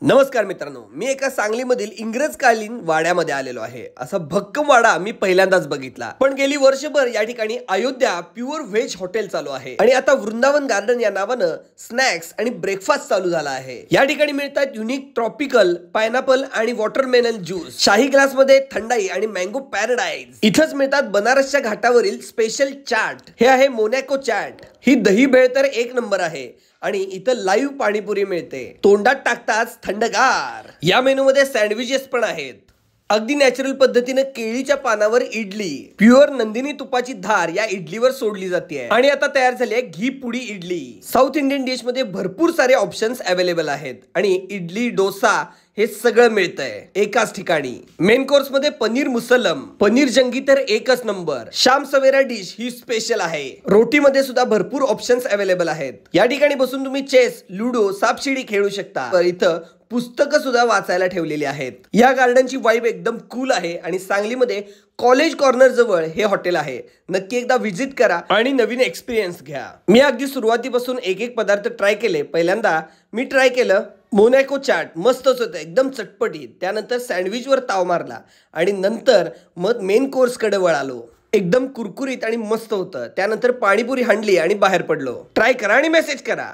नमस्कार मित्रांनो, मी एका सांगलीमधील इंग्रजकालीन वाड्यामध्ये आलेलो आहे। असा भक्कम वाडा मी पहिल्यांदाच बघितला। पण गेली वर्षभर या ठिकाणी अयोध्या प्युअर व्हेज हॉटेल चालू आहे आणि आता वृंदावन गार्डन या नावानं स्नॅक्स आणि ब्रेकफास्ट चालू झाला आहे। या ठिकाणी मिळतात युनिक ट्रॉपिकल पायनॅपल आणि वॉटरमेलन ज्यूस, शाही ग्लास मध्ये थंडाई आणि मँगो पॅराडाइज। इथंच मिळतात बनारसच्या घाटावरील स्पेशल चाट, हे आहे मोनॅको चाट। ही दही भेळ तर एक नंबर आहे आणि इथं लाईव्ह पाणीपुरी मिळते, तोंडात टाकताच थंडगार। या मेनू मध्ये सँडविचेस पण आहेत। अगदी नॅचरल पद्धतीने केळीच्या पानावर इडली, प्युअर नंदिनी तुपाची धार या इडलीवर सोडली जाते आणि आता तयार झाली आहे घी पुडी इडली। साऊथ इंडियन डिश मध्ये भरपूर सारे ऑप्शन्स अवेलेबल आहेत आणि इडली डोसा हे सगळं मिळतंय एकाच ठिकाणी। मेन कोर्स मध्ये पनीर मुसल्लम, पनीर जंगी तर एकच नंबर। शाम सवेरा डिश ही स्पेशल आहे। रोटी मध्ये सुद्धा भरपूर ऑप्शन्स अवेलेबल आहेत। या ठिकाणी बसून तुम्ही चेस, लुडो, सापशिडी खेळू शकता। इथं पुस्तकं सुद्धा वाचायला ठेवलेली आहेत। या गार्डनची वाइब एकदम कूल आहे आणि सांगलीमध्ये कॉलेज कॉर्नर जवळ हे हॉटेल आहे। नक्की एकदा व्हिजिट करा आणि नवीन एक्सपिरियन्स घ्या। मी अगदी सुरुवातीपासून एक एक पदार्थ ट्राय केले। पहिल्यांदा मी ट्राय केलं मोनॅको चाट, मस्तच होतं, एकदम चटपटीत। त्यानंतर सँडविच वर ताव मारला आणि नंतर मग मेन कोर्स कडे वळालो। एकदम कुरकुरीत आणि मस्त होतं। त्यानंतर पाणीपुरी हांडली आणि बाहेर पडलो। ट्राय करा आणि मेसेज करा।